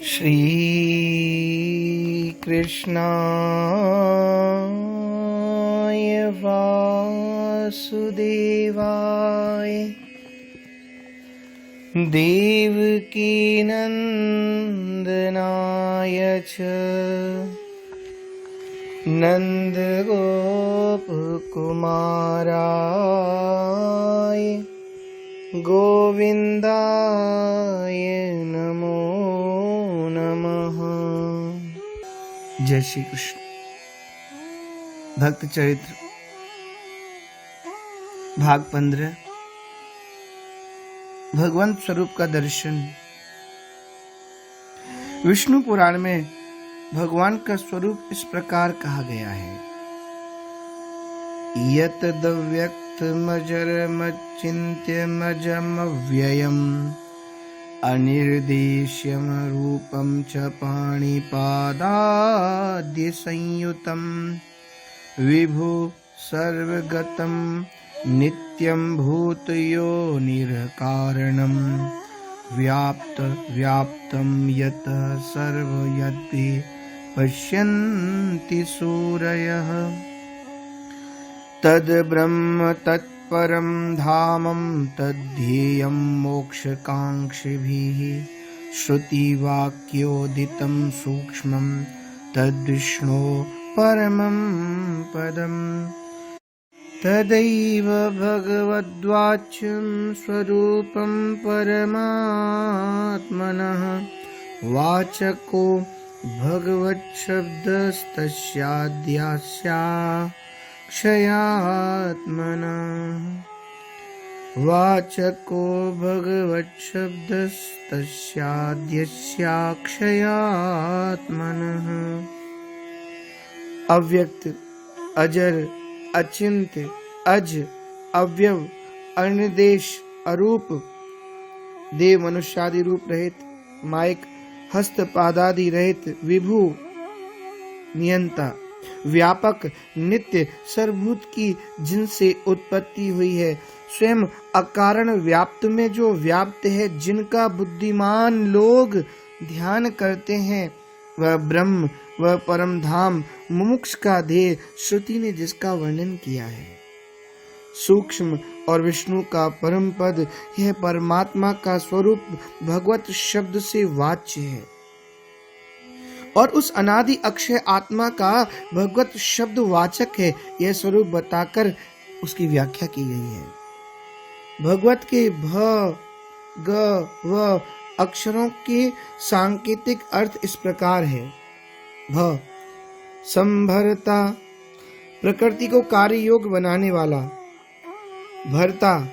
श्री कृष्णाय वासुदेवाय देवकी नंदनाय च नंदगोपकुमाराय गोविंदाय नमो नमः। जय श्री कृष्ण। भक्त चरित्र भाग 15। भगवंत स्वरूप का दर्शन। विष्णु पुराण में भगवान का स्वरूप इस प्रकार कहा गया है। यत दव्यक्तमजरमचिन्त्यमजमव्ययम् अनिर्देश्यम रूपम च पाणिपादाद्य संयुतम विभु सर्वगतम नित्यं भूतयोनिर्कारणं व्याप्त व्याप्तं यतः सर्वयद्भि पश्यन्ति सूरयः तद् ब्रह्म तत्परं धामं तद्धेयं मोक्षकाङ्क्षिभिः श्रुतिवाक्योदितं सूक्ष्मं तद्विष्णो परमं पदम् तदैव भगवद्वाच्यं स्वरूपं परमात्मनः वाचको भगवच्छब्दस्तस्याद्यास्याक्षयात्मनः वाचको भगवच्छब्दस्तस्याद्यस्याक्षयात्मनः। अव्यक्त, अजर, अचिंत्य, अज, अव्यव, अनिर्देश, अरूप, देव मनुष्यादि रूप रहित, मायक हस्त पादादि रहित, विभु नियंता, व्यापक, नित्य, सर्वभूत की जिनसे उत्पत्ति हुई है, स्वयं अकारण व्याप्त में जो व्याप्त है, जिनका बुद्धिमान लोग ध्यान करते हैं, वह ब्रह्म, वह परम धाम, मुमुक्ष का ध्येय, श्रुति ने जिसका वर्णन किया है। सूक्ष्म और विष्णु का परम पद, यह परमात्मा का स्वरूप भगवत शब्द से वाच्य है और उस अनादि अक्षय आत्मा का भगवत शब्द वाचक है। यह स्वरूप बताकर उसकी व्याख्या की गई है। भगवत के भ, ग, व अक्षरों के सांकेतिक अर्थ इस प्रकार है। भ, संभरता, प्रकृति को कार्य योग बनाने वाला। भरता,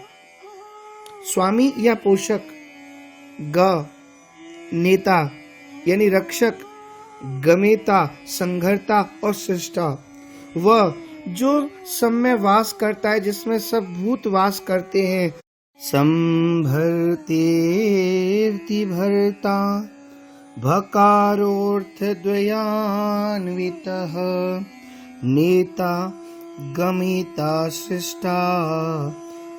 स्वामी या पोषक। ग, नेता यानी रक्षक। गमेता, संघर्ता और सृष्टा। व, जो सब में वास करता है, जिसमें सब भूत वास करते हैं। संभर्तेर्ति भर्ता भकारोऽर्थद्वयान्वितः नेता गमिता सृष्टा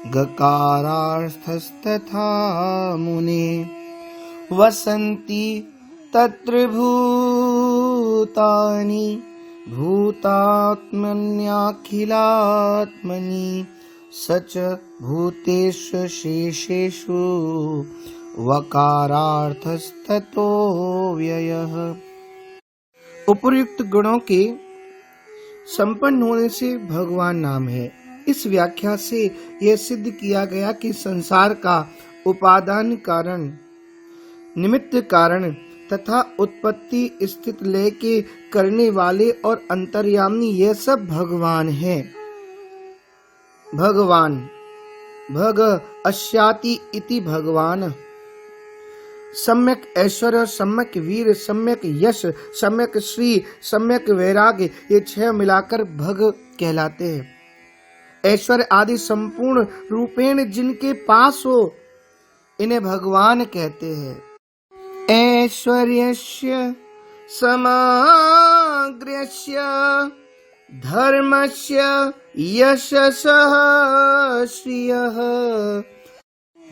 गकारार्थस्तथा मुने वसन्ति तत्र भूतानि भूतात्मन्याखिलात्मनि सच भूतेषु शेषेषु वकारार्थस्ततो व्ययः। उपर्युक्त गुणों के संपन्न होने से भगवान नाम है। इस व्याख्या से यह सिद्ध किया गया कि संसार का उपादान कारण, निमित्त कारण तथा उत्पत्ति स्थित लय के करने वाले और अंतर्यामी यह सब भगवान है। भगवान, भग अस्याति इति भगवान। सम्यक ऐश्वर्य, सम्यक वीर, सम्यक यश, सम्यक श्री, सम्यक वैराग्य, ये 6 मिलाकर भग कहलाते हैं। ऐश्वर्य आदि संपूर्ण रूपेण जिनके पास हो, इन्हें भगवान कहते हैं। ऐश्वर्यस्य समग्रस्य धर्मस्य यशसः श्रियः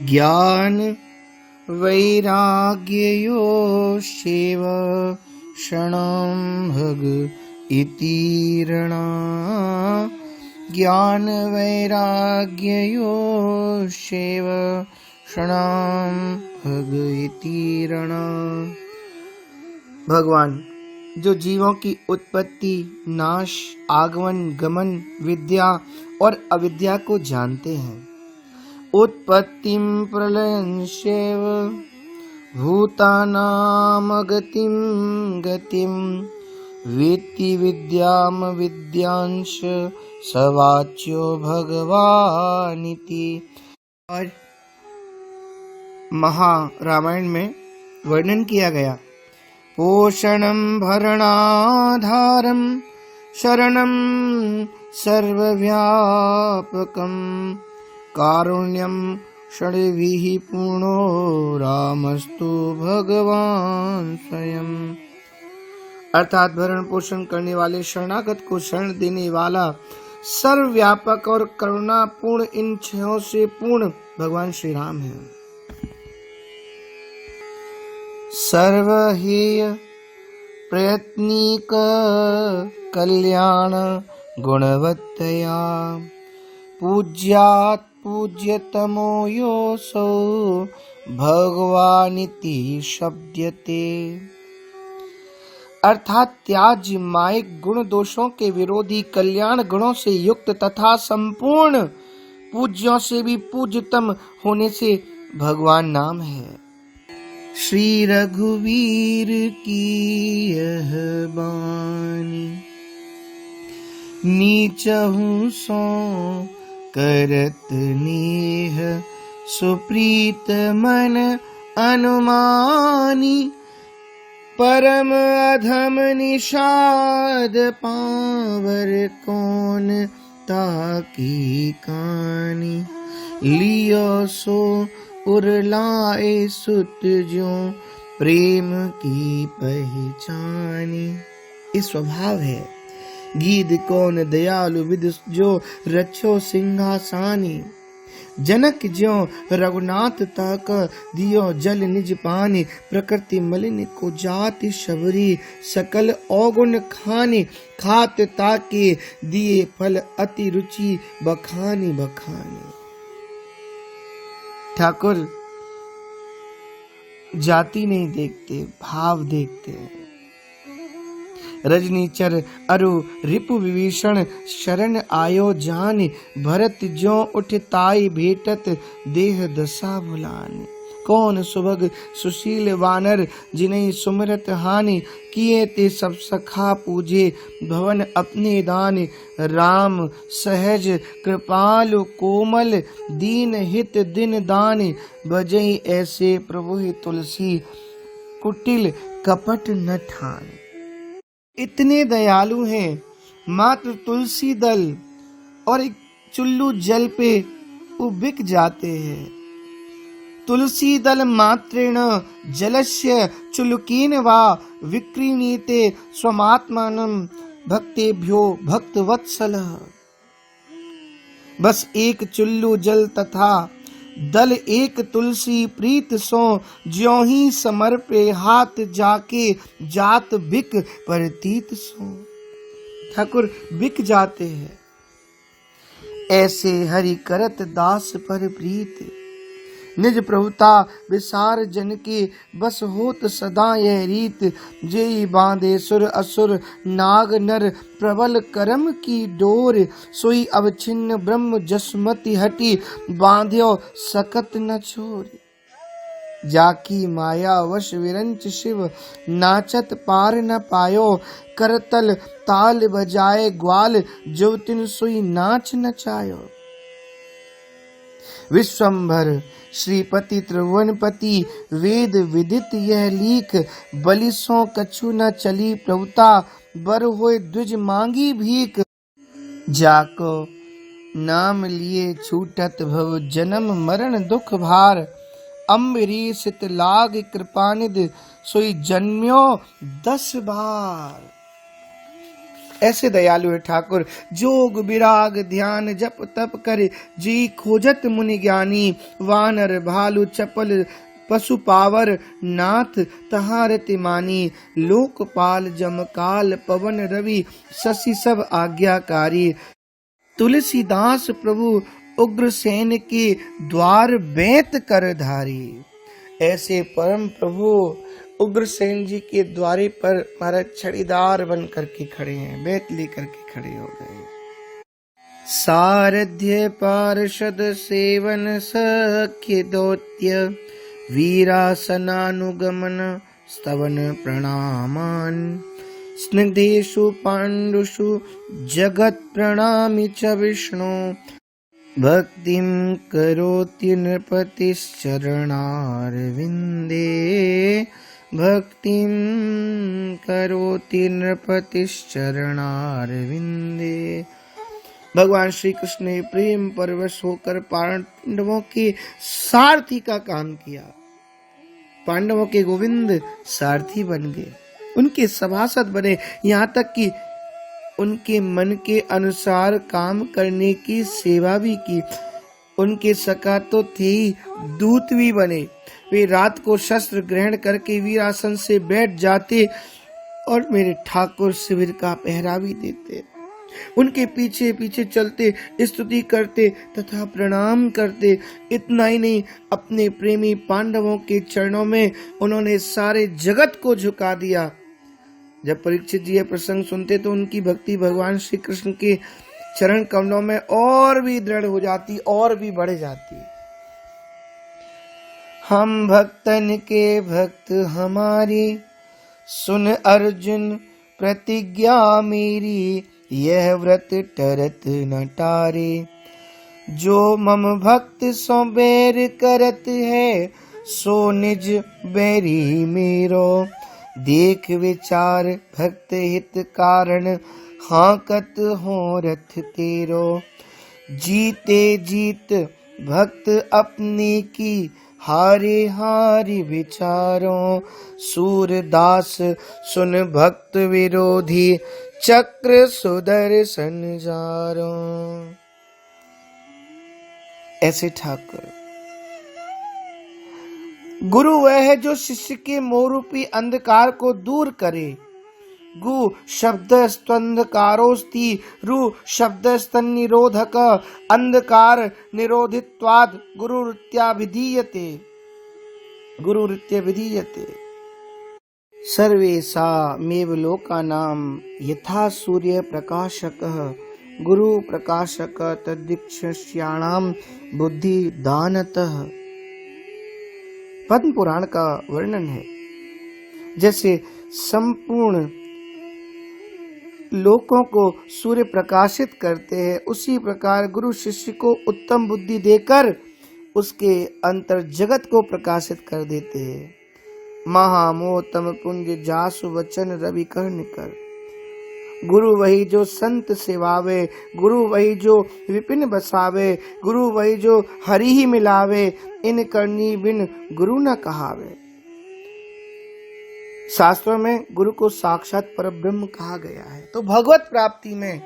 ज्ञान वैराग्ययोश्चैव क्षणं भग इति रणा ज्ञान वैराग्ययोश्चैव क्षणं भग इति रणा। भगवान जो जीवों की उत्पत्ति, नाश, आगमन, गमन, विद्या और अविद्या को जानते हैं, उत्पत्तिं प्रलयंश्चैव भूतानां गतिं गतिं वेत्ति विद्यां विद्यांश स वाच्यो भगवानिति। और महारामायण में वर्णन किया गया, पोषणं भरणाधारं शरणं सर्वव्यापकं कारुण्यं षड्भिः पूर्णो रामस्तु भगवान स्वयं। अर्थात भरण पोषण करने वाले, शरणागत को शरण देने वाला, सर्वव्यापक और करुणा पूर्ण, इन छहों से पूर्ण भगवान श्री राम है। सर्वहेय प्रयत्निक कल्याण गुणवत्तया पूज्यात् पूज्यतमो योऽसौ भगवानिति शब्दते। अर्थात त्याज्य मायिक गुण दोषों के विरोधी, कल्याण गुणों से युक्त तथा संपूर्ण पूज्यों से भी पूज्यतम होने से भगवान नाम है। श्री रघुवीर की यह बानी नीचहु सो करत नेह सुप्रीत मन अनुमानी परम अधम निषाद पावर कौन ताकी कानी लियो सो उरलाए सुत जो प्रेम की पहचानी। इस स्वभाव है गीत कौन दयालु विद जो रक्षो सिंहासानी। जनक ज्यों रघुनाथ तक दियो जल निज पानी प्रकृति मलिन को जाति शबरी सकल अवगुण खानी खात ताके दिए फल अति रुचि बखानी बखानी। ठाकुर जाति नहीं देखते, भाव देखते हैं। रजनीचर अरु रिपु विभीषण शरण आयो जान भरत ज्यों उठ ताई भेटत देह दशा भुलान। कौन सुभग सुशील वानर जिन्हें सुमरत हानि किए ते सब सखा पूजे भवन अपने दान। राम सहज कृपालु कोमल दीन हित दिन दान बजई ऐसे प्रभु ही तुलसी कुटिल कपट न ठान। इतने दयालु हैं, मात्र तुलसी दल और एक चुल्लू जल पे वो बिक जाते हैं। तुलसी दल मात्रेण जलस्य चुल्लुकेन वा विक्रीणीते स्वमात्मानं भक्तेभ्यो भक्तवत्सलः। बस एक चुल्लू जल तथा दल एक तुलसी प्रीत सो ज्यों ही समर्पे हाथ जाके जात बिक परतीत सो। ठाकुर बिक जाते हैं। ऐसे हरि करत दास पर प्रीत निज प्रभुता विसार जन के बस होत सदा यह रीत। जेई बांधे सुर असुर नाग नर प्रबल करम की डोर सोई अब छिन्न ब्रह्म जसमति हटी बांध्यो सकत न छोर। जाकी माया वश विरंच शिव नाचत पार न पायो करतल ताल बजाए ग्वाल जो तिन सोई नाच नचायो। विश्वंभर श्रीपति त्रिभुवनपति वेद विदित यह लीक बलिसों कछु न चली प्रभुता बर होए द्विज मांगी भीख। जाको नाम लिए छूटत भव जन्म मरण दुख भार अम्बरीश लाग कृपानिध सोई जन्म्यो 10 बार। ऐसे दयालु है ठाकुर जोग विराग ध्यान जप तप करे जी खोजत मुनि ज्ञानी। वानर भालू चपल पशु पावर नाथ तहारति मानी, लोकपाल जमकाल पवन रवि, शशि सब आज्ञाकारी। तुलसीदास प्रभु उग्रसेन के द्वार बेत कर धारी। ऐसे परम प्रभु उग्रसेन जी के द्वारे पर महाराज छड़ीदार बन करके खड़े हैं, बेत लेकर के खड़े हो गए। सारथ्य पार्षद सेवन सख्य दौत्य, वीरासनानुगमन स्तवन प्रणामान। स्निग्धेषु पाण्डुषु जगत् प्रणामि च विष्णु, भक्तिं करोति नृपतिश्चरणारविन्दे। भक्तिं करोति नृपतिश्चरणारविन्दे। भगवान श्री कृष्ण ने प्रेम परवश होकर पांडवों के सारथी का काम किया। पांडवों के गोविंद सारथी बन गए, उनके सभासद बने, यहाँ तक कि उनके मन के अनुसार काम करने की सेवा भी की। उनके सखा तो थे ही, दूत भी बने। वे रात को शस्त्र ग्रहण करके वीरासन से बैठ जाते और मेरे ठाकुर शिविर का पहरा भी देते। उनके पीछे पीछे चलते, स्तुति करते तथा प्रणाम करते। इतना ही नहीं, अपने प्रेमी पांडवों के चरणों में उन्होंने सारे जगत को झुका दिया। जब परीक्षित जी यह प्रसंग सुनते तो उनकी भक्ति भगवान श्री कृष्ण के चरण कमलों में और भी दृढ़ हो जाती, और भी बढ़ जाती। हम भक्तन के भक्त हमारी, सुन अर्जुन प्रतिज्ञा मेरी, यह व्रत टरत न टारे। जो मम भक्त सो बैर करत है, सो निज बैरी मेरो। देख विचार भक्त हित कारण, हाकत हो रथ तेरो। जीते जीत भक्त अपने की, हारे हारि विचारों। सूरदास सुन भक्त विरोधी, चक्र सुदर्शन जारो। ऐसे ठाकुर गुरु वह है जो शिष्य के मोहरूपी अंधकार को दूर करे। गु शब्द स्तंधकारोस्ति, रु शब्द स्तन निरोधक, अंधकार निरोधित्वाद गुरुरित्याभिधीयते। गुरुरित्याभिधीयते। सर्वेषामेव लोकानां यथा सूर्य प्रकाशकः, गुरु प्रकाशक तद्दीक्षाणां बुद्धि दानतः। पद्म पुराण का वर्णन है, जैसे संपूर्ण लोकों को सूर्य प्रकाशित करते हैं, उसी प्रकार गुरु शिष्य को उत्तम बुद्धि देकर उसके अंतर जगत को प्रकाशित कर देते हैं। महामोतम पुंज जासु वचन रवि कर्ण कर। गुरु वही जो संत सेवावे, गुरु वही जो विपिन बसावे, गुरु वही जो हरि ही मिलावे, इन करनी बिन गुरु न कहावे। शास्त्रों में गुरु को साक्षात परब्रह्म कहा गया है। तो भगवत प्राप्ति में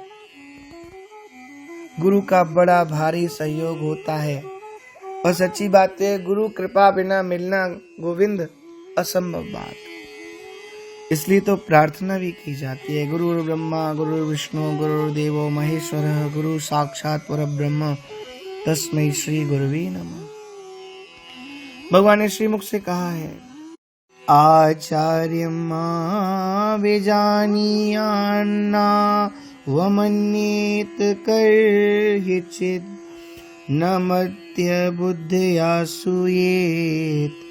गुरु का बड़ा भारी सहयोग होता है। और सच्ची बात है, गुरु कृपा बिना मिलना गोविंद असंभव बात। इसलिए तो प्रार्थना भी की जाती है, गुरु ब्रह्मा गुरु विष्णु गुरु देवो महेश्वर, गुरु साक्षात परब्रह्म तस्मै श्री गुरुवे नमः। भगवान ने श्रीमुख से कहा है, आचार्य मां विजानीयान्ना वमन्येत कर्हिचित्, न मध्य बुद्धया सूयेत्,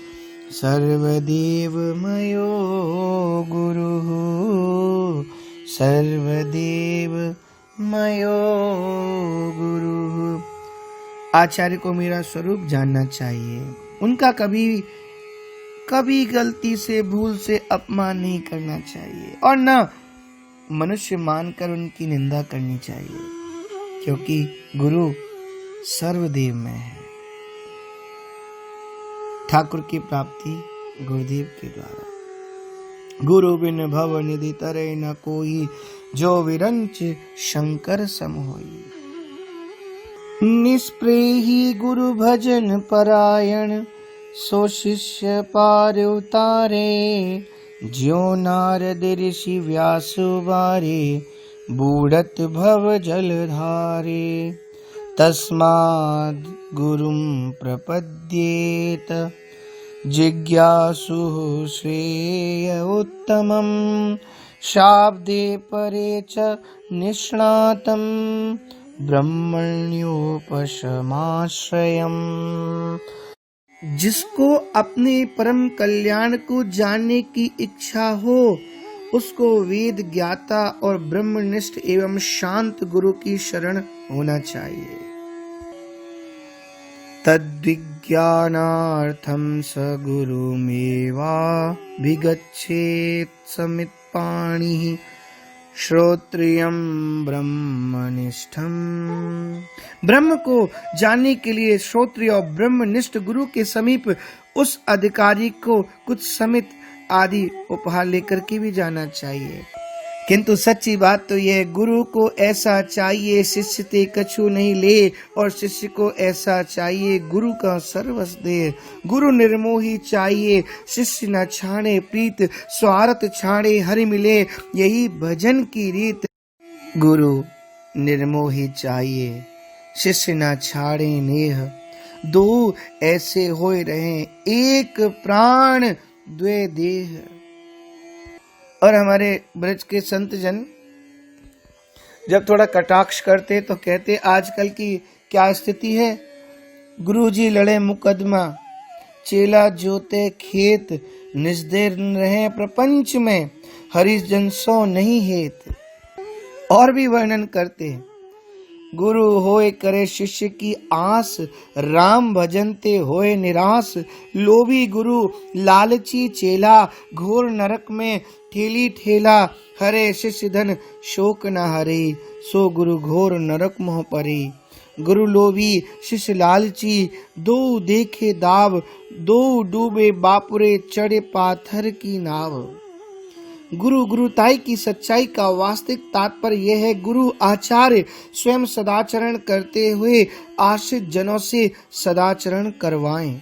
सर्वदेव मयो गुरुः, सर्वदेव मयो गुरुः। आचार्य को मेरा स्वरूप जानना चाहिए, उनका कभी गलती से भूल से अपमान नहीं करना चाहिए और न मनुष्य मानकर उनकी निंदा करनी चाहिए, क्योंकि गुरु सर्वदेव में है। ठाकुर की प्राप्ति गुरुदेव के द्वारा। गुरु बिन भव निधि तरे न कोई, जो विरंच शंकर सम होई। निष्प्रेही गुरु भजन परायण, सो शिष्य पार उतारे, ज्यो नारद ऋषि व्यासु बारे, बूढ़त भव जलधारे। तस्माद् गुरुं प्रपद्येत, जिज्ञासु श्रेय उत्तमं, शाब्दे परे च निष्णातं, ब्रह्मण्योपशमाश्रयम्। जिसको अपने परम कल्याण को जानने की इच्छा हो, उसको वेद ज्ञाता और ब्रह्मनिष्ठ एवं शांत गुरु की शरण होना चाहिए। तद्विज्ञानार्थं स गुरुमेवाभिगच्छेत् समित्पाणिः, श्रोत्रियं ब्रह्मनिष्ठम्। ब्रह्म को जानने के लिए श्रोत्रिय और ब्रह्मनिष्ठ गुरु के समीप उस अधिकारी को कुछ समित आदि उपहार लेकर के भी जाना चाहिए। किंतु सच्ची बात तो यह, गुरु को ऐसा चाहिए शिष्य ते कछु नहीं ले, और शिष्य को ऐसा चाहिए गुरु का सर्वस्व दे। गुरु निर्मोही चाहिए, शिष्य न छाड़े प्रीत, स्वार्थ छाड़े हरि मिले, यही भजन की रीत। गुरु निर्मोही चाहिए, शिष्य न छाड़े नेह, दो ऐसे होए रहे, एक प्राण द्वे देह। और हमारे ब्रज के संत जन जब थोड़ा कटाक्ष करते तो कहते, आजकल की क्या स्थिति है, गुरुजी लड़े मुकदमा, चेला जोते खेत, निस्देर रहे प्रपंच में, हरिजन सो नहीं हेत। और भी वर्णन करते, गुरु होए करे शिष्य की आस, राम भजनते होए निराश, लोभी गुरु लालची चेला, घोर नरक में ठेली ठेला, हरे शिष्य धन शोक न हरे, सो गुरु घोर नरक मोह परे। गुरु लोभी शिष्य लालची, दो देखे दाव, दो डूबे बापुरे, चढ़े पाथर की नाव। गुरु गुरुताई की सच्चाई का वास्तविक तात्पर्य यह है, गुरु आचार्य स्वयं सदाचरण करते हुए आश्रित जनों से सदाचरण करवाएं।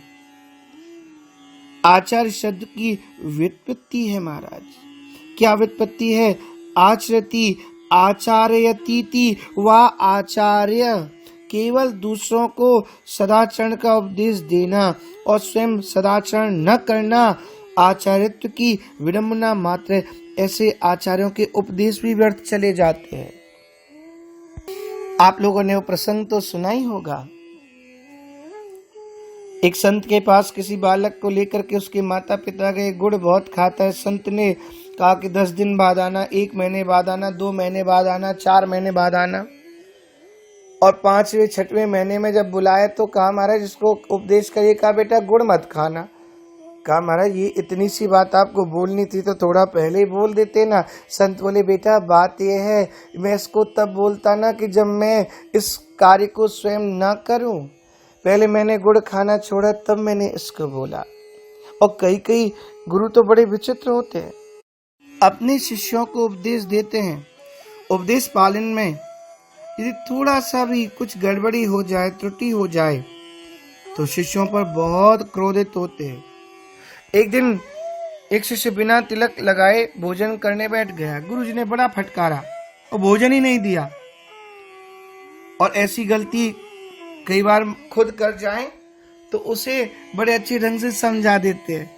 आचार्य शब्द की व्युत्पत्ति है महाराज, क्या व्युत्पत्ति है? आचरति आचार्यतीति व आचार्य, केवल दूसरों को सदाचरण का उपदेश देना और स्वयं सदाचरण न करना आचार्यत्व की विडंबना मात्र। ऐसे आचार्यों के उपदेश भी व्यर्थ चले जाते हैं। आप लोगों ने वो प्रसंग तो सुना ही होगा, एक संत के पास किसी बालक को लेकर के उसके माता पिता गए, गुड़ बहुत खाता है। संत ने कहा कि 10 दिन बाद आना, 1 महीने बाद आना, 2 महीने बाद आना, 4 महीने बाद आना। और 5वें 6वें महीने में जब बुलाया तो कहा, महाराज इसको उपदेश करिए। कहा, बेटा गुड़ मत खाना। कहा, महाराज ये इतनी सी बात आपको बोलनी थी तो थोड़ा पहले ही बोल देते ना। संत बोले, बेटा बात ये है, मैं इसको तब बोलता ना कि जब मैं इस कार्य को स्वयं ना करूं। पहले मैंने गुड़ खाना छोड़ा तब मैंने इसको बोला। और कई गुरु तो बड़े विचित्र होते हैं, अपने शिष्यों को उपदेश देते हैं, उपदेश पालन में यदि थोड़ा सा भी कुछ गड़बड़ी हो जाए, त्रुटि हो जाए तो शिष्यों पर बहुत क्रोधित होते हैं। एक दिन एक शिष्य बिना तिलक लगाए भोजन करने बैठ गया। गुरुजी ने बड़ा फटकारा और भोजन ही नहीं दिया। और ऐसी गलती कई बार खुद कर जाएं तो उसे बड़े अच्छे ढंग से समझा देते हैं।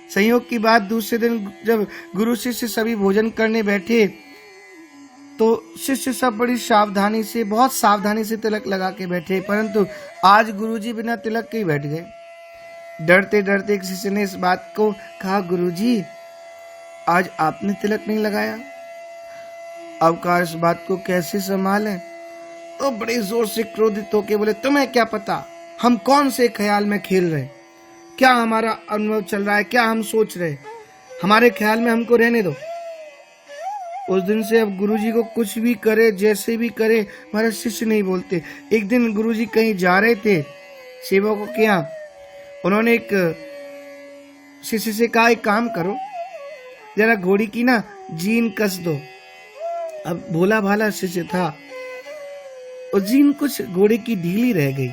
संयोग की बात, दूसरे दिन जब गुरु शिष्य सभी भोजन करने बैठे तो शिष्य सब बड़ी सावधानी से, बहुत सावधानी से तिलक लगा के बैठे, परंतु आज गुरुजी बिना तिलक के ही बैठ गए। डरते डरते एक शिष्य ने इस बात को कहा, गुरुजी आज आपने तिलक नहीं लगाया। अब कहा इस बात को कैसे संभालें? तो बड़े जोर से क्रोधित होके बोले, तुम्हें क्या पता हम कौन से ख्याल में खेल रहे, क्या हमारा अनुभव चल रहा है, क्या हम सोच रहे, हमारे ख्याल में हमको रहने दो। उस दिन से अब गुरुजी को कुछ भी करे, जैसे भी करे, हमारे शिष्य नहीं बोलते। एक दिन गुरुजी कहीं जा रहे थे सेवकों के यहाँ, उन्होंने एक शिष्य से कहा, एक काम करो, जरा घोड़ी की ना जीन कस दो। अब भोला भाला शिष्य था, और जीन कुछ घोड़े की ढीली रह गई।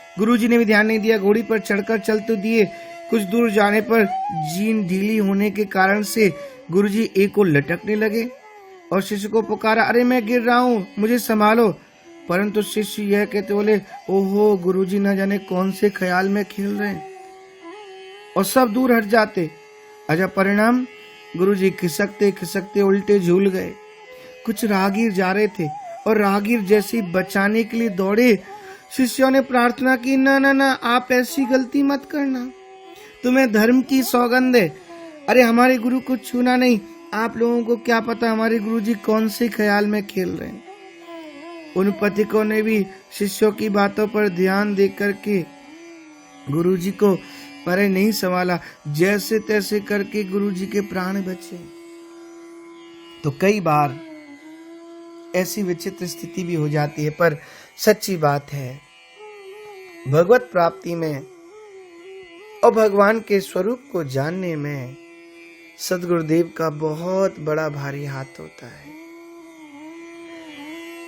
गुरुजी ने भी ध्यान नहीं दिया, घोड़ी पर चढ़कर चल तो दिए। कुछ दूर जाने पर जीन ढीली होने के कारण से गुरुजी एक को लटकने लगे और शिष्य को पुकारा, अरे मैं गिर रहा हूँ, मुझे संभालो। परंतु शिष्य यह कहते बोले, ओहो गुरुजी न जाने कौन से ख्याल में खेल रहे हैं, और सब दूर हट जाते। अच्छा परिणाम, गुरुजी खिसकते खिसकते उल्टे झूल गए। कुछ राहगीर जा रहे थे और राहगीर जैसे बचाने के लिए दौड़े, शिष्यों ने प्रार्थना की, ना ना ना, आप ऐसी गलती मत करना, तुम्हें धर्म की सौगंध है। अरे हमारे गुरु को छूना नहीं, आप लोगों को क्या पता हमारे गुरुजी कौन से ख्याल में खेल रहे हैं। उन पथिकों ने भी शिष्यों की बातों पर ध्यान दे करके गुरुजी को पर नहीं संभाला, जैसे तैसे करके गुरुजी के प्राण बचे। तो कई बार ऐसी विचित्र स्थिति भी हो जाती है, पर सच्ची बात है भगवत प्राप्ति में और भगवान के स्वरूप को जानने में सद्गुरुदेव का बहुत बड़ा भारी हाथ होता है।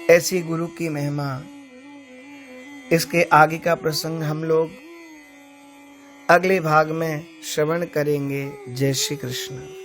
ऐसी गुरु की महिमा, इसके आगे का प्रसंग हम लोग अगले भाग में श्रवण करेंगे। जय श्री कृष्ण।